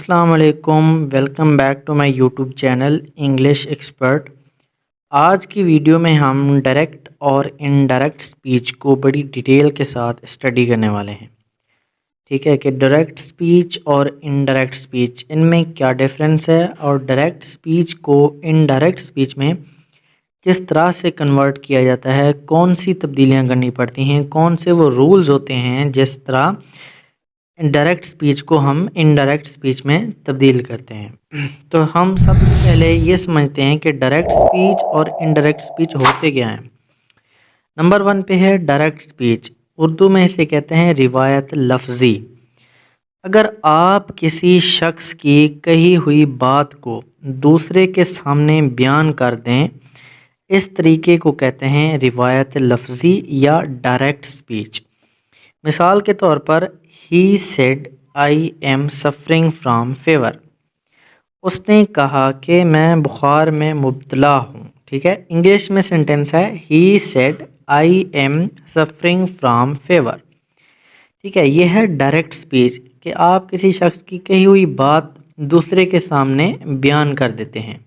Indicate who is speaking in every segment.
Speaker 1: अस्सलाम वालेकुम। Welcome back to my YouTube channel English expert. आज की वीडियो में हम डायरेक्ट और इनडायरेक्ट स्पीच को बड़ी डिटेल के साथ स्टडी करने वाले हैं। ठीक है कि डायरेक्ट स्पीच और इनडायरेक्ट स्पीच इनमें क्या डिफरेंस है और डायरेक्ट स्पीच को इनडायरेक्ट स्पीच में किस तरह से कन्वर्ट किया जाता है, कौन सी तब्दीलियां करनी पड़ती हैं, कौन से वो रूल्स होते हैं जिस तरह डायरेक्ट स्पीच को हम इनडायरेक्ट स्पीच में तब्दील करते हैं। तो हम सबसे पहले ये समझते हैं कि डायरेक्ट स्पीच और इनडायरेक्ट स्पीच होते क्या हैं। नंबर 1 पे है डायरेक्ट स्पीच। उर्दू में इसे कहते हैं रिवायत लफ्ज़ी। अगर आप किसी शख्स की कही हुई बात को दूसरे के सामने बयान कर दें, इस तरीके को कहते हैं रिवायत लफ्ज़ी या डायरेक्ट स्पीच। मिसाल के तौर पर ही said I am suffering from favour. उसने कहा कि मैं बुखार में मुब्तला हूँ। ठीक है, इंग्लिश में सेंटेंस है ही said I am suffering from favour. ठीक है, यह है डायरेक्ट स्पीच कि आप किसी शख्स की कही हुई बात दूसरे के सामने बयान कर देते हैं।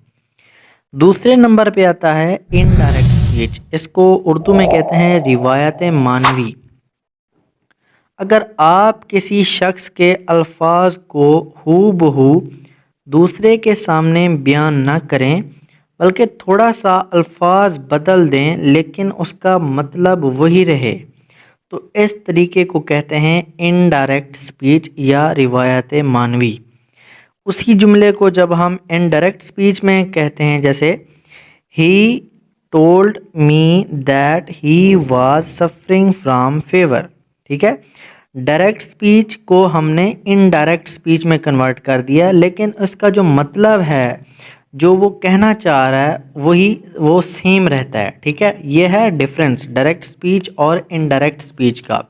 Speaker 1: दूसरे नंबर पे आता है इनडायरेक्ट स्पीच। इसको उर्दू में कहते हैं रिवायत मानवी। अगर आप किसी शख्स के अल्फाज को हूबहू दूसरे के सामने बयान न करें बल्कि थोड़ा सा अल्फाज बदल दें लेकिन उसका मतलब वही रहे, तो इस तरीके को कहते हैं इनडायरेक्ट स्पीच या रिवायत मानवी। उसी जुमले को जब हम इनडायरेक्ट स्पीच में कहते हैं, जैसे ही told me that he was suffering from favour. ठीक है, डायरेक्ट स्पीच को हमने इनडायरेक्ट स्पीच में कन्वर्ट कर दिया, लेकिन उसका जो मतलब है, जो वो कहना चाह रहा है, वो सेम रहता है। ठीक है, ये है डिफरेंस डायरेक्ट स्पीच और इनडायरेक्ट स्पीच का।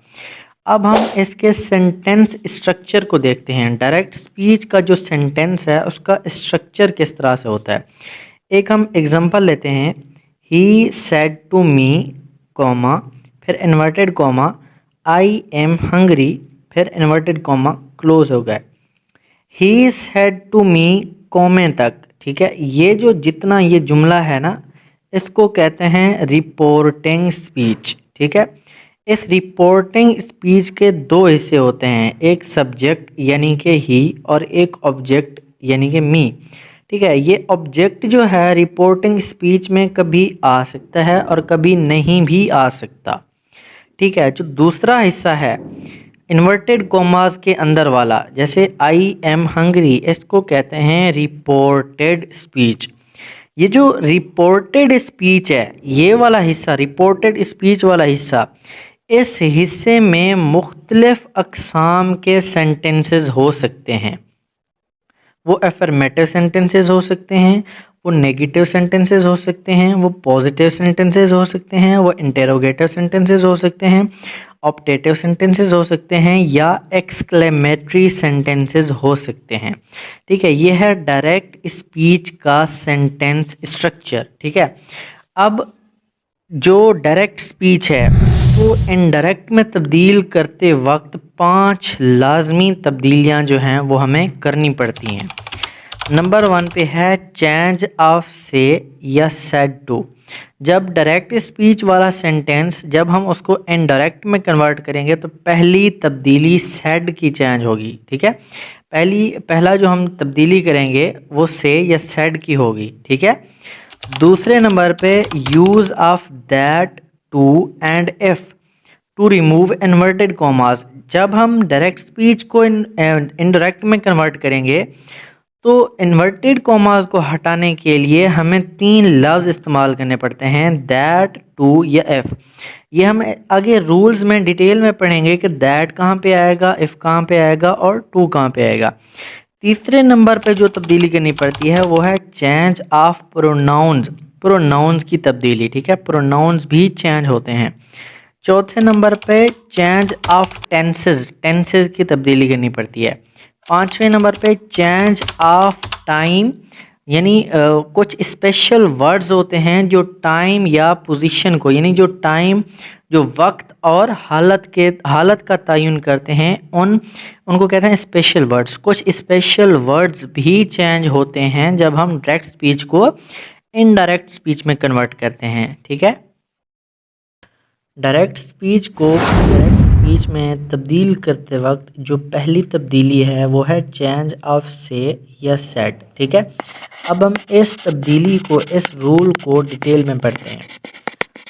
Speaker 1: अब हम इसके सेंटेंस स्ट्रक्चर को देखते हैं। डायरेक्ट स्पीच का जो सेंटेंस है उसका स्ट्रक्चर किस तरह से होता है। एक हम एग्जांपल लेते हैं, he said to me comma फिर inverted comma I am hungry फिर इन्वर्टेड कॉमा क्लोज हो गए। ही सेड टू मी कॉमे तक। ठीक है, ये जो जितना ये जुमला है ना, इसको कहते हैं रिपोर्टिंग स्पीच। ठीक है, इस रिपोर्टिंग स्पीच के दो हिस्से होते हैं, एक सब्जेक्ट यानी कि ही और एक ऑब्जेक्ट यानी कि मी। ठीक है, ये ऑब्जेक्ट जो है रिपोर्टिंग स्पीच में कभी आ सकता है और कभी नहीं भी आ सकता। ठीक है, जो दूसरा हिस्सा है इन्वर्टेड कॉमास के अंदर वाला, जैसे आई एम हंगरी, इसको कहते हैं रिपोर्टेड स्पीच। ये जो रिपोर्टेड स्पीच है, ये वाला हिस्सा रिपोर्टेड स्पीच वाला हिस्सा, इस हिस्से में मुख्तलिफ अक़साम के सेंटेंसेस हो सकते हैं। वो अफर्मेटिव सेंटेंसेस हो सकते हैं, वो नेगेटिव सेंटेंसेस हो सकते हैं, वो पॉजिटिव सेंटेंसेस हो सकते हैं, वो इंटेरोगेटिव सेंटेंसेस हो सकते हैं, ऑप्टेटिव सेंटेंसेस हो सकते हैं या एक्सक्लेमेटरी सेंटेंसेस हो सकते हैं। ठीक है, ये है डायरेक्ट स्पीच का सेंटेंस स्ट्रक्चर। ठीक है, अब जो डायरेक्ट स्पीच है वो इनडायरेक्ट में तब्दील करते वक्त 5 लाजमी तब्दीलियां जो हैं वो हमें करनी पड़ती हैं। नंबर 1 पे है चेंज ऑफ से या सेड टू। जब डायरेक्ट स्पीच वाला सेंटेंस जब हम उसको इनडायरेक्ट में कन्वर्ट करेंगे तो पहली तब्दीली सेड की चेंज होगी। ठीक है, पहला जो हम तब्दीली करेंगे वो से या सेड की होगी। ठीक है, दूसरे नंबर पे use of that, to and if to remove inverted commas. जब हम डायरेक्ट स्पीच को इनडायरेक्ट में कन्वर्ट करेंगे तो इन्वर्टेड कॉमास को हटाने के लिए हमें 3 लफ्ज़ इस्तेमाल करने पड़ते हैं, दैट, टू या इफ़। ये हम आगे रूल्स में डिटेल में पढ़ेंगे कि दैट कहाँ पे आएगा, इफ़ कहाँ पे आएगा और टू कहाँ पे आएगा। तीसरे नंबर पे जो तब्दीली करनी पड़ती है वो है चेंज ऑफ प्रोनाउंस, प्रोनाउंस की तब्दीली। ठीक है, प्रोनाउंस भी चेंज होते हैं। चौथे नंबर पे चेंज ऑफ टेंसेस, टेंसेस की तब्दीली करनी पड़ती है। पाँचवें नंबर पे चेंज ऑफ टाइम, यानी कुछ स्पेशल वर्ड्स होते हैं जो टाइम या पोजीशन को, यानी जो टाइम जो वक्त और हालत का तयन करते हैं उनको कहते हैं स्पेशल वर्ड्स। कुछ स्पेशल वर्ड्स भी चेंज होते हैं जब हम डायरेक्ट स्पीच को इनडायरेक्ट स्पीच में कन्वर्ट करते हैं। ठीक है, डायरेक्ट स्पीच में तब्दील करते वक्त जो पहली तब्दीली है वो है चेंज ऑफ से या सेड। ठीक है, अब हम इस तब्दीली को, इस रूल को डिटेल में पढ़ते हैं।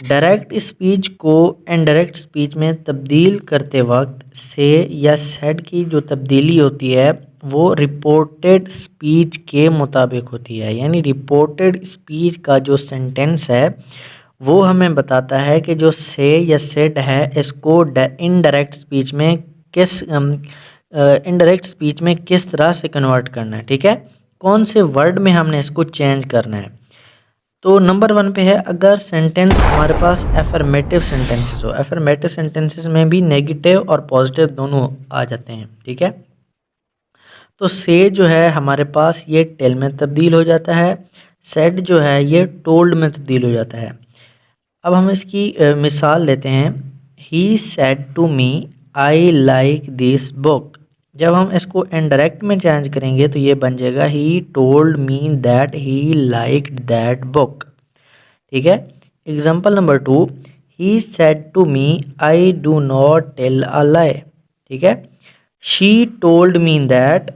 Speaker 1: डायरेक्ट स्पीच को इनडायरेक्ट स्पीच में तब्दील करते वक्त से या सेड की जो तब्दीली होती है वो रिपोर्टेड स्पीच के मुताबिक होती है। यानी रिपोर्टेड स्पीच का जो सेंटेंस है वो हमें बताता है कि जो से या सेड है इसको इनडायरेक्ट स्पीच में किस तरह से कन्वर्ट करना है। ठीक है, कौन से वर्ड में हमने इसको चेंज करना है। तो नंबर 1 पे है, अगर सेंटेंस हमारे पास एफर्मेटिव सेंटेंसेस हो। एफर्मेटिव सेंटेंसेस में भी नेगेटिव और पॉजिटिव दोनों आ जाते हैं। ठीक है, तो से जो है हमारे पास ये टेल में तब्दील हो जाता है, सेड जो है ये टोल्ड में तब्दील हो जाता है। अब हम इसकी मिसाल लेते हैं। He said to me I like this book. जब हम इसको इनडायरेक्ट में चेंज करेंगे तो ये बन जाएगा he told me that he liked that book. ठीक है, example number 2, he said to me I do not tell a lie. ठीक है, she told me that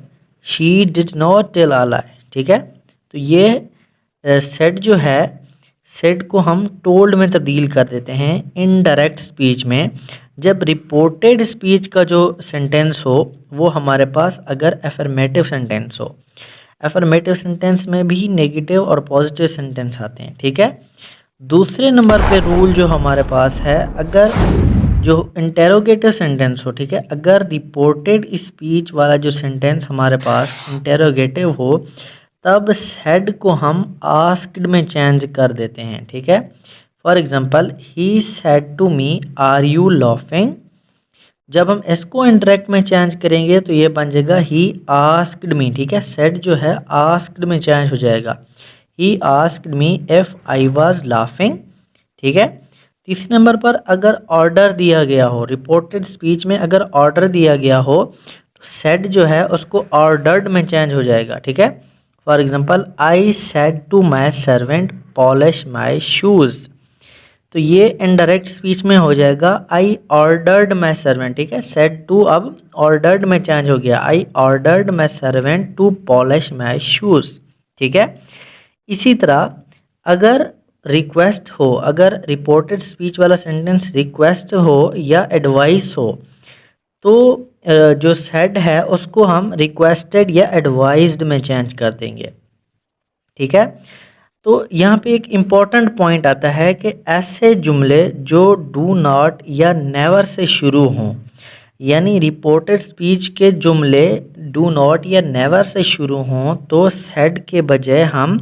Speaker 1: she did not tell a lie. ठीक है, तो ये सेड जो है, सेड को हम टोल्ड में तब्दील कर देते हैं इनडायरेक्ट स्पीच में। जब रिपोर्टेड स्पीच का जो सेंटेंस हो वो हमारे पास अगर एफर्मेटिव सेंटेंस हो। एफर्मेटिव सेंटेंस में भी नेगेटिव और पॉजिटिव सेंटेंस आते हैं। ठीक है, दूसरे नंबर पे रूल जो हमारे पास है, अगर जो इंटेरोगेटिव सेंटेंस हो। ठीक है, अगर रिपोर्टेड स्पीच वाला जो सेंटेंस हमारे पास इंटेरोगेटिव हो तब सेड को हम आस्क्ड में चेंज कर देते हैं। ठीक है, for example he said to me are you laughing. जब हम इसको इंडायरेक्ट में चेंज करेंगे तो ये बन जाएगा ही आस्क्ड मी। ठीक है, सेड जो है आस्क्ड में चेंज हो जाएगा, ही asked me if I was laughing. ठीक है, तीसरे नंबर पर अगर ऑर्डर दिया गया हो, रिपोर्टेड स्पीच में अगर ऑर्डर दिया गया हो तो सेड जो है उसको ऑर्डर्ड में चेंज हो जाएगा। ठीक है, for example I said to my servant polish my shoes. तो ये इनडायरेक्ट स्पीच में हो जाएगा आई ऑर्डर्ड माई सर्वेंट। ठीक है, सेड टू अब ऑर्डर्ड में चेंज हो गया, I ordered my servant to polish my shoes. ठीक है, इसी तरह अगर रिक्वेस्ट हो, अगर रिपोर्टेड स्पीच वाला सेंटेंस रिक्वेस्ट हो या एडवाइस हो तो जो सेड है उसको हम रिक्वेस्टेड या एडवाइज्ड में चेंज कर देंगे। ठीक है, तो यहाँ पे एक इम्पॉर्टेंट पॉइंट आता है कि ऐसे जुमले जो डू नॉट या नेवर से शुरू हों, यानी रिपोर्टेड स्पीच के जुमले डू नॉट या नेवर से शुरू हों तो सेड के बजाय हम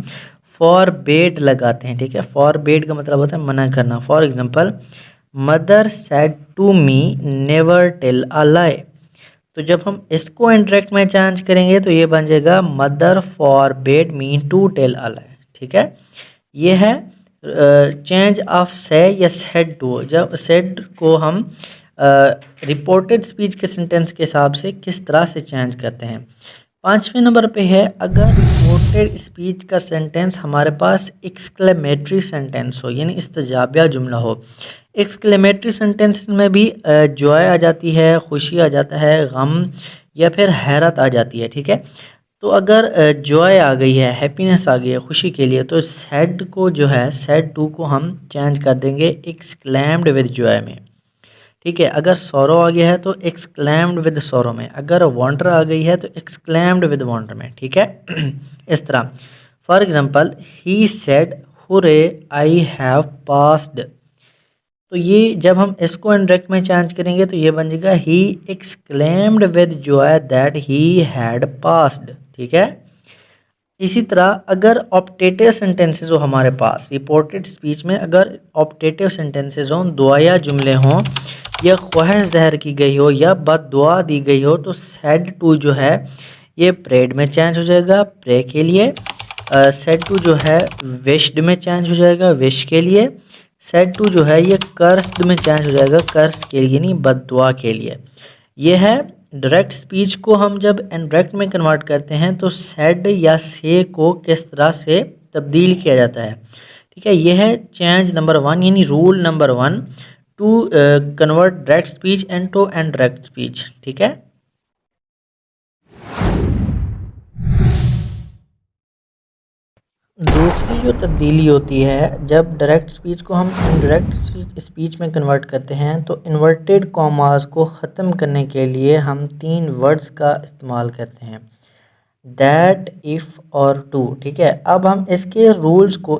Speaker 1: फॉरबेड लगाते हैं। ठीक है, फॉरबेड का मतलब होता है मना करना। For example, mother said to me never tell a lie. तो जब हम इसको इंडायरेक्ट में चेंज करेंगे तो ये बन जाएगा mother forbade me to tell a lie. ठीक है, ये है चेंज ऑफ से या सेड टू। जब सेड को हम रिपोर्टेड स्पीच के सेंटेंस के हिसाब से किस तरह से चेंज करते हैं। 5वें नंबर पे है, अगर रिपोर्टेड स्पीच का सेंटेंस हमारे पास एक्सक्लेमेटरी सेंटेंस हो, यानी इस्तजाबिया जुमला हो। एक्सक्लेमेटरी सेंटेंस में भी जॉय आ जाती है, खुशी आ जाता है, गम या फिर हैरत आ जाती है। ठीक है, तो अगर जॉय आ गई है, हैप्पीनेस आ गई है खुशी के लिए, तो सैड को जो है सैड टू को हम चेंज कर देंगे एक्सक्लेम्ड विद जॉय में। ठीक है, अगर सौरो आ गया है तो एक्सक्लेम्ड विद सौरो में, अगर वॉन्डर आ गई है तो एक्सक्लेम्ड विद वॉन्डर में। ठीक है, इस तरह for example, he said hurray I have passed. तो ये जब हम इसको इंडायरेक्ट में चेंज करेंगे तो ये बन जाएगा he exclaimed with Joy that he had passed. ठीक है, इसी तरह अगर ऑप्टेटिव सेंटेंसेस हो हमारे पास, रिपोर्टेड स्पीच में अगर ऑप्टेटिव सेंटेंसेस हों, दुआया जुमले हों, या ख्वाहिश ज़हर की गई हो या बददुआ दी गई हो, तो सेड टू जो है ये प्रेड में चेंज हो जाएगा, प्रे के लिए। सेड टू जो है विश्ड में चेंज हो जाएगा, विश के लिए। सेड टू जो है ये कर्स्ड में चेंज हो जाएगा, कर्स के लिए नहीं, बद्दुआ के लिए। ये है डायरेक्ट स्पीच को हम जब इनडायरेक्ट में कन्वर्ट करते हैं तो सेड या से को किस तरह से तब्दील किया जाता है। ठीक है, ये है चेंज नंबर 1 यानी rule number 1 to convert direct speech into indirect speech. ठीक है, दूसरी जो तब्दीली होती है जब डायरेक्ट स्पीच को हम इनडायरेक्ट स्पीच में कन्वर्ट करते हैं तो इन्वर्टेड कॉमास को ख़त्म करने के लिए हम 3 वर्ड्स का इस्तेमाल करते हैं, दैट, इफ़ और टू। ठीक है, अब हम इसके रूल्स को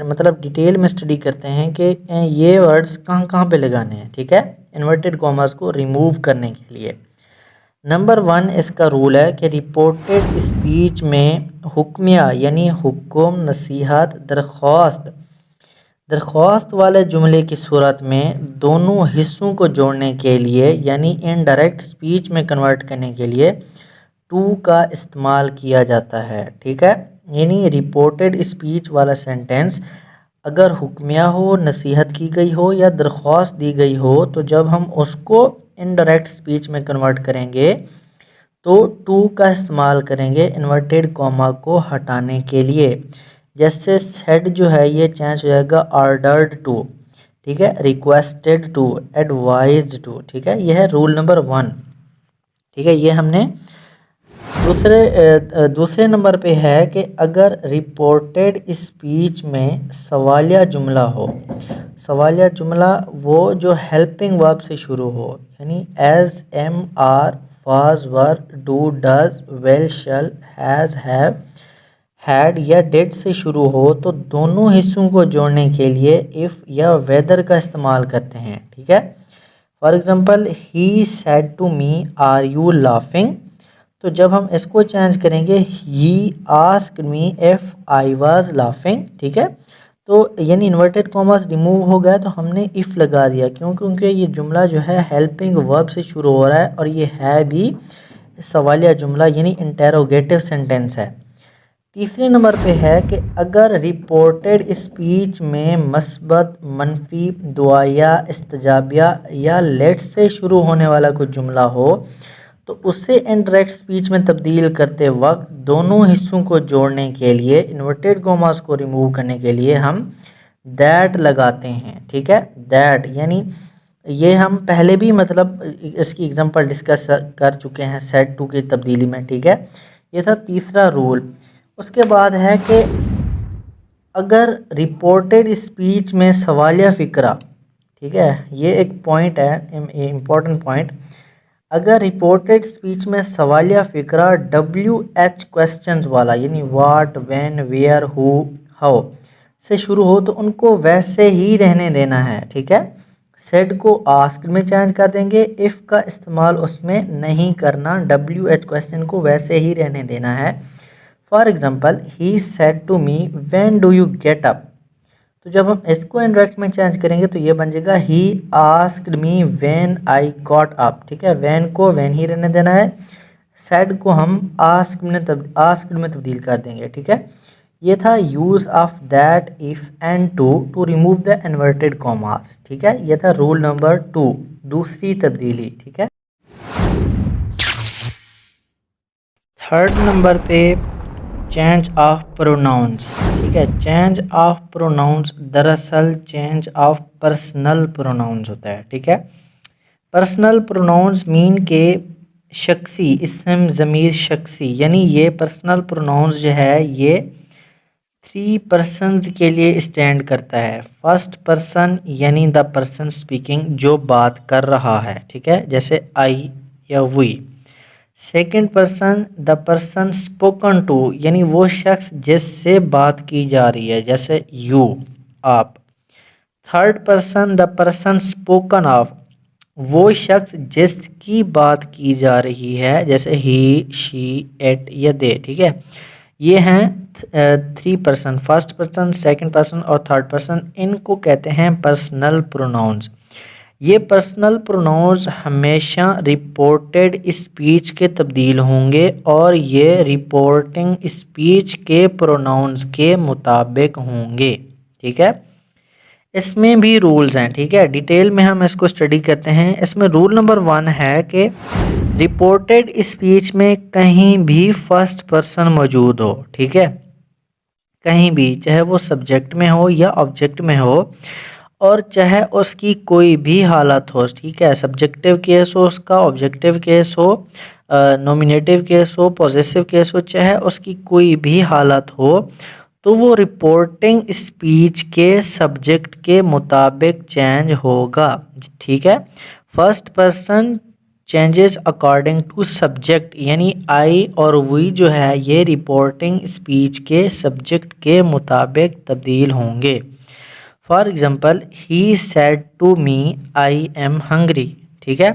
Speaker 1: मतलब डिटेल में स्टडी करते हैं कि ये वर्ड्स कहाँ कहाँ पे लगाने हैं। ठीक है, इन्वर्टेड कॉमास को रिमूव करने के लिए नंबर 1 इसका रूल है कि रिपोर्टेड स्पीच में हुक्मिया यानी हुक्म, नसीहत, दरख्वास्त वाले जुमले की सूरत में दोनों हिस्सों को जोड़ने के लिए यानी इनडायरेक्ट स्पीच में कन्वर्ट करने के लिए टू का इस्तेमाल किया जाता है। ठीक है, यानी रिपोर्टेड स्पीच वाला सेंटेंस अगर हुक्मिया हो, नसीहत की गई हो या दरख्वास्त दी गई हो तो जब हम उसको इनडायरेक्ट स्पीच में कन्वर्ट करेंगे तो टू का इस्तेमाल करेंगे इन्वर्टेड कॉमा को हटाने के लिए। जैसे सेड जो है ये चेंज हो जाएगा ऑर्डर्ड टू। ठीक है, रिक्वेस्टेड टू, एडवाइज्ड टू। ठीक है, यह है रूल नंबर 1। ठीक है, ये हमने दूसरे नंबर पे है कि अगर रिपोर्टेड स्पीच में सवालिया जुमला हो, सवालिया जुमला वो जो हेल्पिंग वर्ब से शुरू हो यानी is, am, are, was, were, do, does, will, shall, has, have, had या डिड से शुरू हो तो दोनों हिस्सों को जोड़ने के लिए इफ़ या वेदर का इस्तेमाल करते हैं। ठीक है, for example he said to me are you laughing, तो जब हम इसको चेंज करेंगे he asked me if I was laughing. ठीक है, तो यानी इन्वर्टेड कॉमास रिमूव हो गया तो हमने इफ़ लगा दिया, क्यों? क्योंकि ये जुमला जो है हेल्पिंग वर्ब से शुरू हो रहा है और ये है भी सवालिया जुमला यानी इंटेरोगेटिव सेंटेंस है। तीसरे नंबर पे है कि अगर रिपोर्टेड स्पीच में मस्बत, मनफी, दुआया, इस्तजाबिया या लेट से शुरू होने वाला कोई जुमला हो तो उससे इनडायरेक्ट स्पीच में तब्दील करते वक्त दोनों हिस्सों को जोड़ने के लिए इन्वर्टेड कॉमास को रिमूव करने के लिए हम दैट लगाते हैं। ठीक है, दैट यानी ये हम पहले भी मतलब इसकी एग्जांपल डिस्कस कर चुके हैं सेड टू की तब्दीली में। ठीक है, ये था तीसरा रूल। उसके बाद है कि अगर रिपोर्टेड स्पीच में सवालिया फ़िक्रा, ठीक है, ये एक पॉइंट है इम्पोर्टेंट पॉइंट, अगर रिपोर्टेड स्पीच में सवालिया फ़िक्रा WH क्वेश्चंस वाला यानी what, when, where, who, how से शुरू हो तो उनको वैसे ही रहने देना है। ठीक है, सेड को आस्क्ड में चेंज कर देंगे, इफ़ का इस्तेमाल उसमें नहीं करना, WH क्वेश्चन को वैसे ही रहने देना है। For example he said to me when do you get up, तो जब हम इसको इनडायरेक्ट में चेंज करेंगे तो ये बन जाएगा ही asked me when I got up. ठीक है, व्हेन को व्हेन ही रहने देना है, सेड को हम आस्क्ड में तब्दील कर देंगे। ठीक है, ये था use of that, if and to remove the inverted commas. ठीक है, ये था रूल नंबर 2, दूसरी तब्दीली। ठीक है, थर्ड नंबर पे चेंज ऑफ प्रोनाउंस। ठीक है, चेंज ऑफ प्रोनाउंस दरअसल चेंज ऑफ पर्सनल प्रोनाउंस होता है। ठीक है, पर्सनल प्रोनाउंस मीन के शख्सी, इसम, ज़मीर, शख्सी, यानी ये पर्सनल प्रोनाउंस जो है ये 3 पर्सन्स के लिए स्टैंड करता है। फर्स्ट पर्सन यानी द पर्सन स्पीकिंग, जो बात कर रहा है। ठीक है, जैसे आई या we. Second person the person spoken to, यानी वो शख्स जिससे बात की जा रही है, जैसे यू, आप। Third person the person spoken of, वो शख्स जिसकी बात की जा रही है, जैसे ही, शी, इट या दे। ठीक है, ये हैं 3 person, first person, second person और थर्ड पर्सन। इनको कहते हैं पर्सनल प्रोनाउंस। ये पर्सनल प्रोनाउंस हमेशा रिपोर्टेड स्पीच के तब्दील होंगे और ये रिपोर्टिंग स्पीच के प्रोनाउंस के मुताबिक होंगे। ठीक है, इसमें भी रूल्स हैं, ठीक है, डिटेल में हम इसको स्टडी करते हैं। इसमें रूल नंबर 1 है कि रिपोर्टेड स्पीच में कहीं भी फर्स्ट पर्सन मौजूद हो, ठीक है, कहीं भी, चाहे वो सब्जेक्ट में हो या ऑब्जेक्ट में हो, और चाहे उसकी कोई भी हालत हो, ठीक है, सब्जेक्टिव केस हो उसका, ऑब्जेक्टिव केस हो, नॉमिनेटिव केस हो, पॉजेसिव केस हो, चाहे उसकी कोई भी हालत हो, तो वो रिपोर्टिंग स्पीच के सब्जेक्ट के मुताबिक चेंज होगा, ठीक है। First person changes according to subject, यानी आई और वी जो है ये रिपोर्टिंग स्पीच के सब्जेक्ट के मुताबिक तब्दील होंगे। For example, he said to me I am hungry, ठीक है,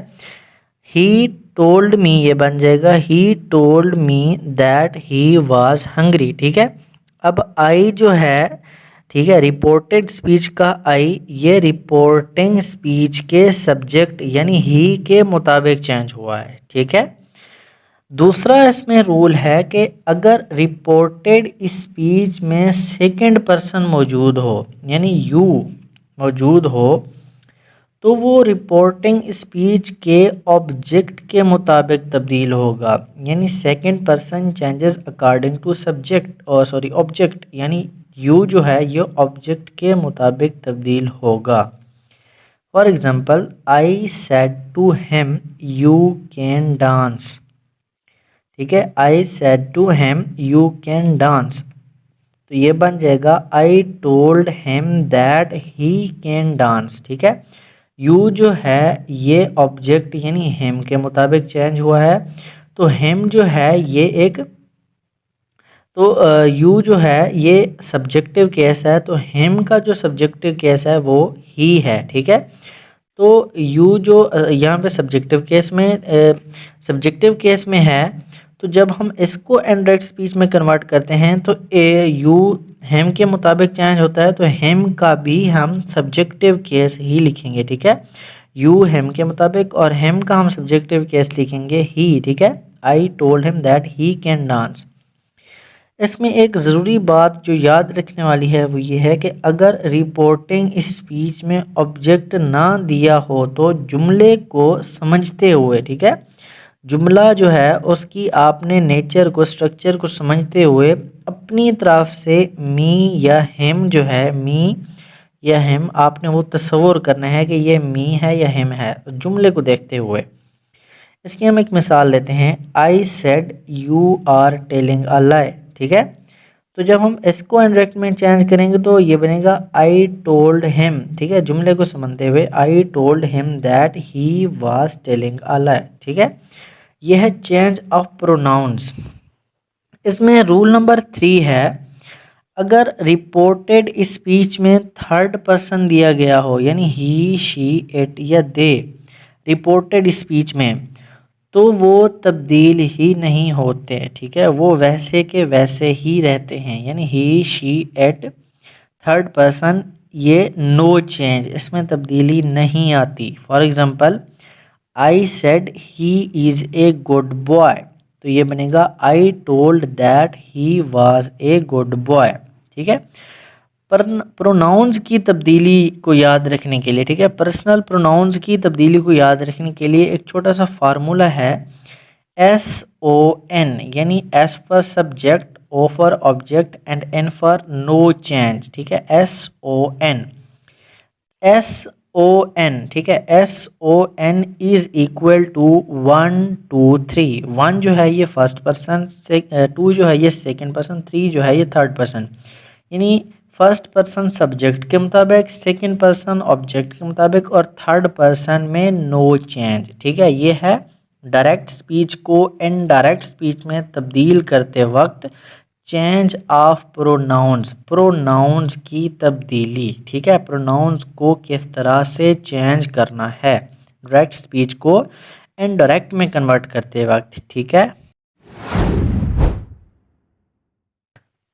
Speaker 1: ही टोल्ड मी ये बन जाएगा he told me that he was hungry, ठीक है। अब आई जो है, ठीक है, रिपोर्टेड स्पीच का आई ये रिपोर्टिंग स्पीच के सब्जेक्ट यानी ही के मुताबिक चेंज हुआ है, ठीक है। दूसरा इसमें रूल है कि अगर रिपोर्टेड स्पीच में सेकंड पर्सन मौजूद हो यानी यू मौजूद हो, तो वो रिपोर्टिंग स्पीच के ऑब्जेक्ट के मुताबिक तब्दील होगा, यानी second person changes according to subject और सॉरी ऑब्जेक्ट, यानी यू जो है ये ऑब्जेक्ट के मुताबिक तब्दील होगा। For example, I said to him you can dance, ठीक है, I said to him you can dance, तो ये बन जाएगा I told him that he can dance, ठीक है। यू जो है ये ऑब्जेक्ट यानी हिम के मुताबिक चेंज हुआ है, तो हिम जो है ये एक, तो यू जो है ये सब्जेक्टिव केस है, तो हिम का जो सब्जेक्टिव केस है वो ही है, ठीक है। तो यू जो यहाँ पे सब्जेक्टिव केस में है, तो जब हम इसको इनडायरेक्ट स्पीच में कन्वर्ट करते हैं तो ए यू हिम के मुताबिक चेंज होता है, तो हिम का भी हम सब्जेक्टिव केस ही लिखेंगे, ठीक है, यू हिम के मुताबिक, और हिम का हम सब्जेक्टिव केस लिखेंगे ही, ठीक है, आई told him that he can dance. इसमें एक ज़रूरी बात जो याद रखने वाली है वो ये है कि अगर रिपोर्टिंग स्पीच में ऑब्जेक्ट ना दिया हो तो जुमले को समझते हुए, ठीक है, जुमला जो है उसकी आपने नेचर को स्ट्रक्चर को समझते हुए अपनी तरफ से मी या हिम जो है, मी या हिम आपने वो तस्वुर करना है कि ये मी है या हिम है जुमले को देखते हुए। इसकी हम एक मिसाल लेते हैं, I said you are telling a lie, ठीक है, तो जब हम इसको इनडायरेक्ट में चेंज करेंगे तो ये बनेगा आई टोल्ड हिम, ठीक है, जुमले को समझते हुए I told him that he was telling a lie, ठीक है। यह है चेंज ऑफ प्रोनाउंस। इसमें रूल नंबर 3 है, अगर रिपोर्टेड स्पीच में थर्ड पर्सन दिया गया हो यानी ही शी इट या दे रिपोर्टेड स्पीच में, तो वो तब्दील ही नहीं होते, ठीक है, वो वैसे के वैसे ही रहते हैं, यानी ही शी एट थर्ड पर्सन ये नो चेंज, इसमें तब्दीली नहीं आती। For example, I said he is a good boy, तो ये बनेगा I told that he was a good boy, ठीक है। प्रोनाउंस की तब्दीली को याद रखने के लिए, ठीक है, पर्सनल प्रोनाउंस की तब्दीली को याद रखने के लिए एक छोटा सा फार्मूला है, SON, यानी S for subject, O for object and N for no change, ठीक है, SON, ठीक है, SON इज इक्वल टू 1 2 3। 1 जो है ये फर्स्ट पर्सन, 2 जो है ये सेकंड पर्सन, 3 जो है ये थर्ड पर्सन, यानी फर्स्ट पर्सन सब्जेक्ट के मुताबिक, सेकंड पर्सन ऑब्जेक्ट के मुताबिक, और थर्ड पर्सन में नो चेंज, ठीक है। ये है डायरेक्ट स्पीच को इनडायरेक्ट स्पीच में तब्दील करते वक्त चेंज ऑफ प्रोनाउंस की तब्दीली, ठीक है, प्रोनाउंस को किस तरह से चेंज करना है डायरेक्ट स्पीच को इनडायरेक्ट में कन्वर्ट करते वक्त, ठीक है।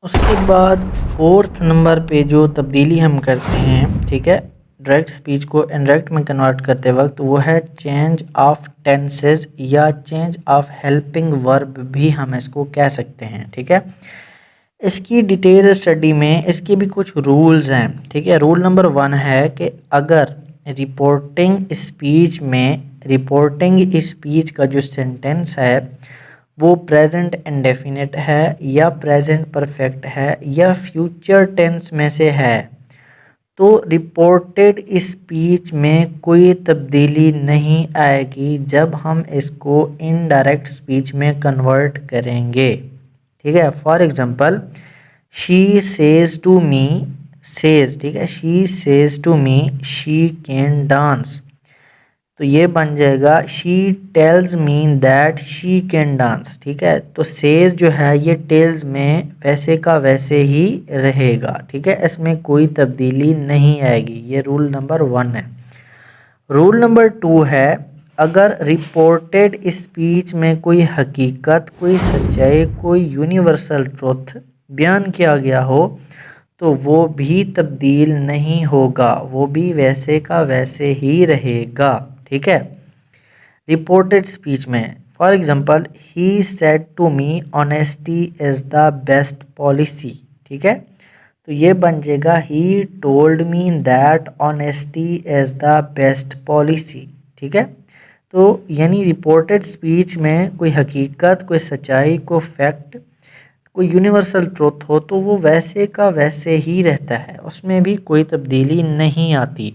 Speaker 1: उसके बाद 4th नंबर पे जो तब्दीली हम करते हैं, ठीक है, डायरेक्ट स्पीच को इनडायरेक्ट में कन्वर्ट करते वक्त, वो है चेंज ऑफ टेंसेस या चेंज ऑफ हेल्पिंग वर्ब भी हम इसको कह सकते हैं, ठीक है। इसकी डिटेल स्टडी में इसके भी कुछ रूल्स हैं, ठीक है। रूल नंबर 1 है कि अगर रिपोर्टिंग स्पीच का जो सेंटेंस है वो प्रेजेंट इंडेफिनिट है या प्रेजेंट परफेक्ट है या फ्यूचर टेंस में से है, तो रिपोर्टेड स्पीच में कोई तब्दीली नहीं आएगी जब हम इसको इनडायरेक्ट स्पीच में कन्वर्ट करेंगे, ठीक है। For example, she says to me, says, ठीक है, she says to me she can dance, तो ये बन जाएगा she tells me that she can dance, ठीक है। तो सेज जो है ये टेल्स में वैसे का वैसे ही रहेगा, ठीक है, इसमें कोई तब्दीली नहीं आएगी। ये रूल नंबर 1 है। रूल नंबर 2 है, अगर रिपोर्टेड स्पीच में कोई हकीकत, कोई सच्चाई, कोई यूनिवर्सल ट्रुथ बयान किया गया हो तो वो भी तब्दील नहीं होगा, वो भी वैसे का वैसे ही रहेगा, ठीक है। रिपोर्टेड स्पीच में for example, he said to me honesty is the best policy, ठीक है, तो ये बन जाएगा he told me that honesty is the best policy, ठीक है। तो यानी रिपोर्टेड स्पीच में कोई हकीकत, कोई सच्चाई, कोई फैक्ट, कोई यूनिवर्सल ट्रुथ हो तो वो वैसे का वैसे ही रहता है, उसमें भी कोई तब्दीली नहीं आती।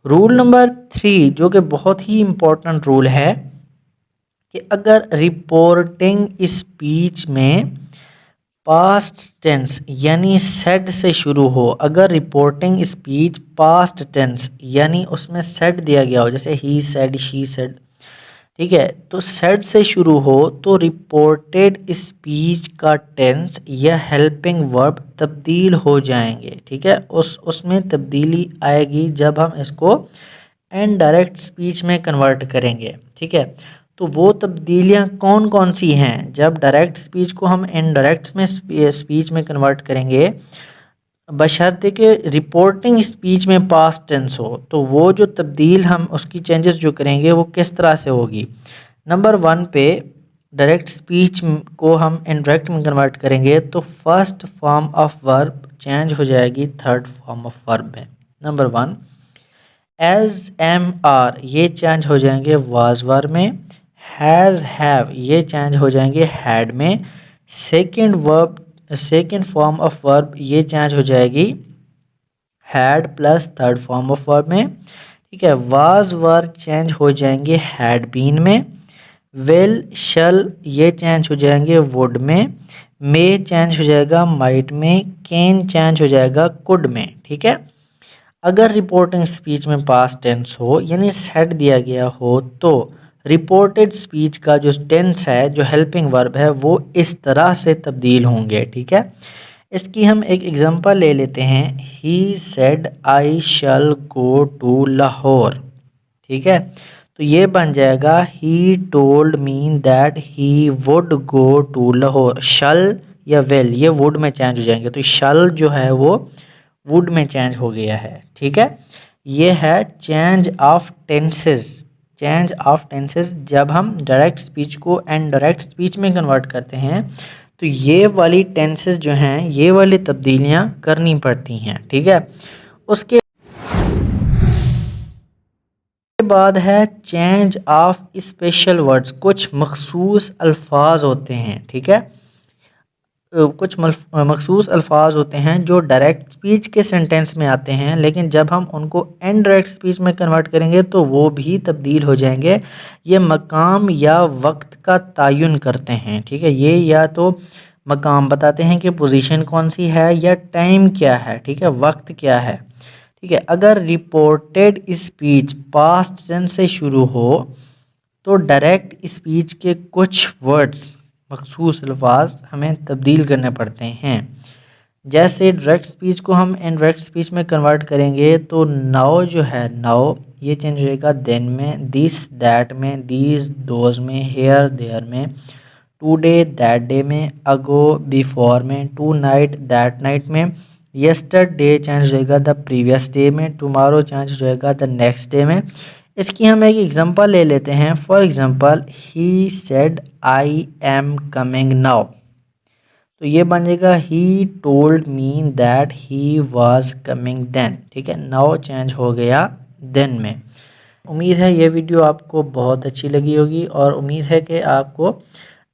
Speaker 1: रूल नंबर 3 जो कि बहुत ही इम्पोर्टेंट रूल है कि अगर रिपोर्टिंग स्पीच में पास्ट टेंस यानी सेड से शुरू हो, अगर रिपोर्टिंग स्पीच पास्ट टेंस यानी उसमें सेड दिया गया हो, जैसे ही सेड, शी सेड, ठीक है, तो सेड से शुरू हो तो रिपोर्टेड स्पीच का टेंस या हेल्पिंग वर्ब तब्दील हो जाएंगे, ठीक है। उसमें तब्दीली आएगी जब हम इसको इनडायरेक्ट स्पीच में कन्वर्ट करेंगे, ठीक है। तो वो तब्दीलियाँ कौन कौन सी हैं जब डायरेक्ट स्पीच को हम इनडायरेक्ट में स्पीच में कन्वर्ट करेंगे, बशर्ते कि रिपोर्टिंग स्पीच में पास्ट टेंस हो, तो वो जो तब्दील हम उसकी चेंजेस जो करेंगे वो किस तरह से होगी। नंबर 1 पे डायरेक्ट स्पीच को हम इनडायरेक्ट में कन्वर्ट करेंगे तो first form of verb change हो जाएगी थर्ड फॉर्म ऑफ वर्ब में। नंबर 1 एज, एम, आर ये चेंज हो जाएंगे वाज वर्ब में, हैज़, हैव ये चेंज हो जाएंगे हैड में, सेकेंड फॉर्म ऑफ वर्ब ये चेंज हो जाएगी had plus third form of verb में, ठीक है। वाज वर्ब चेंज हो जाएंगे हैड बीन में, विल, शल ये चेंज हो जाएंगे वुड में, मे चेंज हो जाएगा माइट में, कैन चेंज हो जाएगा कुड में, ठीक है। अगर रिपोर्टिंग स्पीच में पास्ट टेंस हो यानी सेड दिया गया हो तो रिपोर्टेड स्पीच का जो टेंस है, जो हेल्पिंग वर्ब है, वो इस तरह से तब्दील होंगे, ठीक है। इसकी हम एक एग्जांपल ले लेते हैं, he said I shall go to Lahore, ठीक है, तो ये बन जाएगा he told me that he would go to Lahore. Shall या विल ये वुड में चेंज हो जाएंगे, तो शल जो है वो वुड में चेंज हो गया है, ठीक है। ये है change of tenses, change of tenses जब हम डायरेक्ट स्पीच को इनडायरेक्ट स्पीच में कन्वर्ट करते हैं तो ये वाली टेंसेस जो हैं ये वाली तब्दीलियां करनी पड़ती हैं, ठीक है। उसके बाद है चेंज ऑफ स्पेशल वर्ड्स, कुछ मखसूस अल्फाज होते हैं, ठीक है, कुछ मखसूस अल्फाज होते हैं जो डायरेक्ट स्पीच के सेंटेंस में आते हैं, लेकिन जब हम उनको इनडायरेक्ट स्पीच में कन्वर्ट करेंगे तो वो भी तब्दील हो जाएंगे। ये मकाम या वक्त का तयन करते हैं, ठीक है, ये या तो मकाम बताते हैं कि पोजीशन कौन सी है या टाइम क्या है, ठीक है, वक्त क्या है, ठीक है। अगर रिपोर्टेड स्पीच पास्ट टेंस से शुरू हो तो डायरेक्ट स्पीच के कुछ वर्ड्स, मखसूस अल्फाज हमें तब्दील करने पड़ते हैं। जैसे डायरेक्ट स्पीच को हम इनडायरेक्ट स्पीच में कन्वर्ट करेंगे तो नाउ जो है, नाउ ये चेंज हो जाएगा देन में, दिस दैट में, दीज दोज में, हेयर देयर में, टुडे दैट डे में, अगो बिफोर में, टू नाइट दैट नाइट में, यस्टरडे चेंज हो जाएगा द प्रीवियस डे में, टुमारो चेंज हो जाएगा द नेक्स्ट डे में। इसकी हम एक एग्जांपल ले लेते हैं। For example, he said I am coming now, तो ये बन जाएगा he told me that he was coming then. ठीक है, नाउ चेंज हो गया देन में। उम्मीद है ये वीडियो आपको बहुत अच्छी लगी होगी और उम्मीद है कि आपको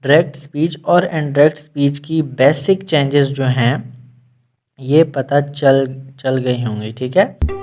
Speaker 1: डायरेक्ट स्पीच और इनडायरेक्ट स्पीच की बेसिक चेंजेस जो हैं ये पता चल गए होंगे। ठीक है।